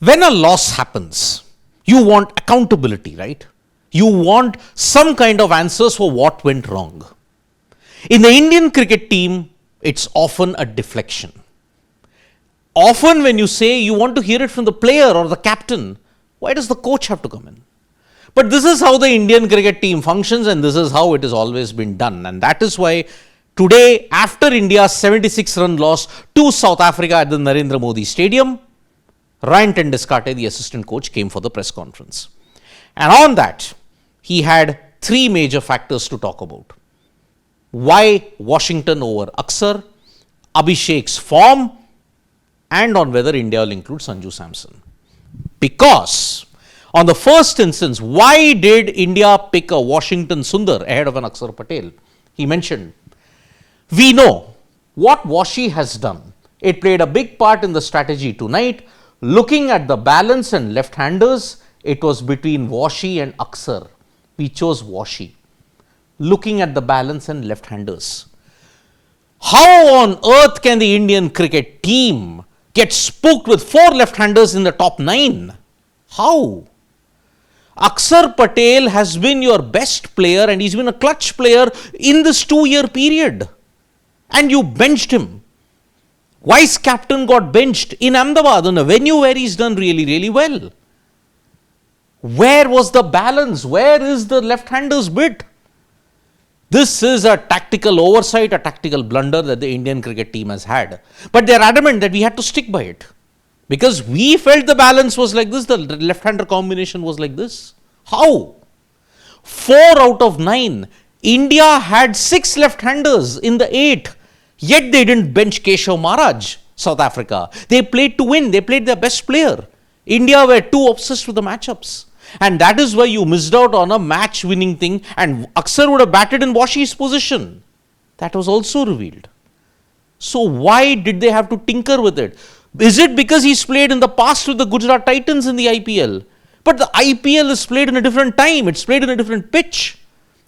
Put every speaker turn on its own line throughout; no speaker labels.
When a loss happens, you want accountability, right? You want some kind of answers for what went wrong. In the Indian cricket team, it's often a deflection. Often when you say you want to hear it from the player or the captain, why does the coach have to come in? But this is how the Indian cricket team functions, and this is how it has always been done. And that is why today, after India's 76-run loss to South Africa at the Narendra Modi Stadium, Ryan Doeschate, the assistant coach, came for the press conference. And on that, he had three major factors to talk about. Why Washington over Axar, Abhishek's form, and on whether India will include Sanju Samson. Because on the first instance, why did India pick a Washington Sundar ahead of an Axar Patel? He mentioned, we know what Washi has done. It played a big part in the strategy tonight. Looking at the balance and left-handers, it was between Washi and Axar. We chose Washi. Looking at the balance and left-handers. How on earth can the Indian cricket team get spooked with 4 left-handers in the top 9? How? Axar Patel has been your best player and he's been a clutch player in this 2-year period. And you benched him. Vice captain got benched in Ahmedabad on a venue where he's done really, really well. Where was the balance? Where is the left-hander's bit? This is a tactical oversight, a tactical blunder that the Indian cricket team has had. But they're adamant that we had to stick by it. Because we felt the balance was like this, the left-hander combination was like this. How? 4 out of 9. India had 6 left-handers in the 8. Yet they didn't bench Keshav Maharaj, South Africa. They played to win. They played their best player. India were too obsessed with the matchups. And that is why you missed out on a match-winning thing. And Axar would have batted in Washi's position. That was also revealed. So why did they have to tinker with it? Is it because he's played in the past with the Gujarat Titans in the IPL? But the IPL is played in a different time. It's played in a different pitch.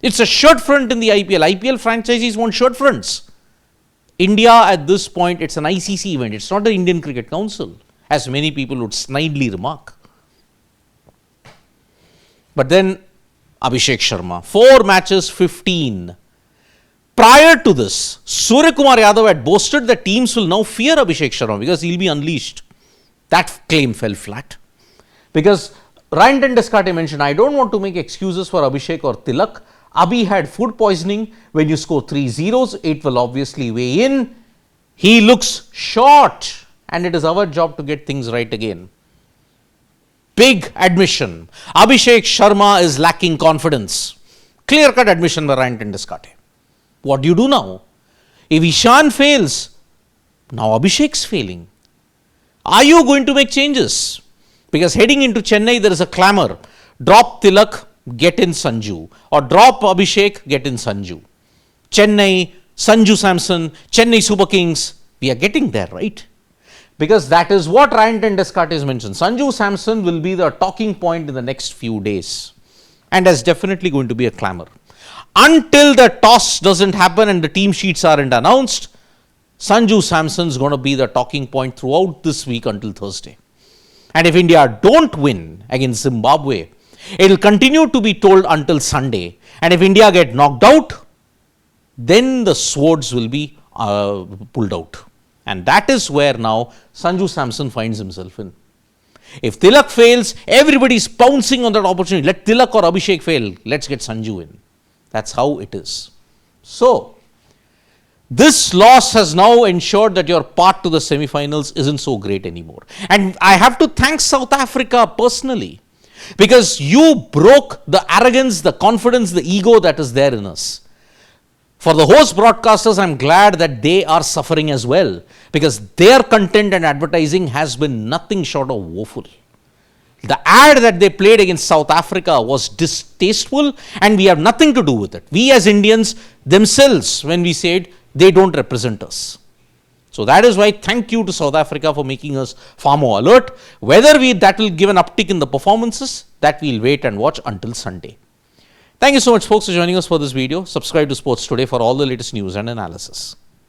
It's a shirt front in the IPL. IPL franchisees want shirt fronts. India at this point, it's an ICC event. It's not the Indian Cricket Council, as many people would snidely remark. But then Abhishek Sharma, 4 matches, 15. Prior to this, Surya Kumar Yadav had boasted that teams will now fear Abhishek Sharma because he'll be unleashed. That claim fell flat. Because Ryan Doeschate mentioned, I don't want to make excuses for Abhishek or Tilak. Abhi had food poisoning. When you score 3 zeros, it will obviously weigh in. He looks short, and it is our job to get things right again. Big admission. Abhishek Sharma is lacking confidence. Clear-cut admission by Ryan Doeschate. What do you do now? If Ishan fails, now Abhishek's failing. Are you going to make changes? Because heading into Chennai, there is a clamour. Drop Tilak, get in Sanju. Or drop Abhishek, get in Sanju. Chennai, Sanju Samson, Chennai Super Kings. We are getting there, right? Because that is what Ryan Doeschate has mentioned. Sanju Samson will be the talking point in the next few days. And there's definitely going to be a clamour. Until the toss doesn't happen and the team sheets aren't announced, Sanju Samson is going to be the talking point throughout this week until Thursday. And if India don't win against Zimbabwe, it will continue to be told until Sunday. And if India get knocked out, then the swords will be pulled out. And that is where now Sanju Samson finds himself in. If Tilak fails, everybody is pouncing on that opportunity. Let Tilak or Abhishek fail. Let's get Sanju in. That's how it is. So, this loss has now ensured that your path to the semi-finals isn't so great anymore. And I have to thank South Africa personally, because you broke the arrogance, the confidence, the ego that is there in us. For the host broadcasters, I'm glad that they are suffering as well, because their content and advertising has been nothing short of woeful. The ad that they played against South Africa was distasteful, and we have nothing to do with it. We as Indians themselves, when we said, they don't represent us. So that is why thank you to South Africa for making us far more alert. Whether that will give an uptick in the performances, that we'll wait and watch until Sunday. Thank you so much, folks, for joining us for this video. Subscribe to Sports Today for all the latest news and analysis.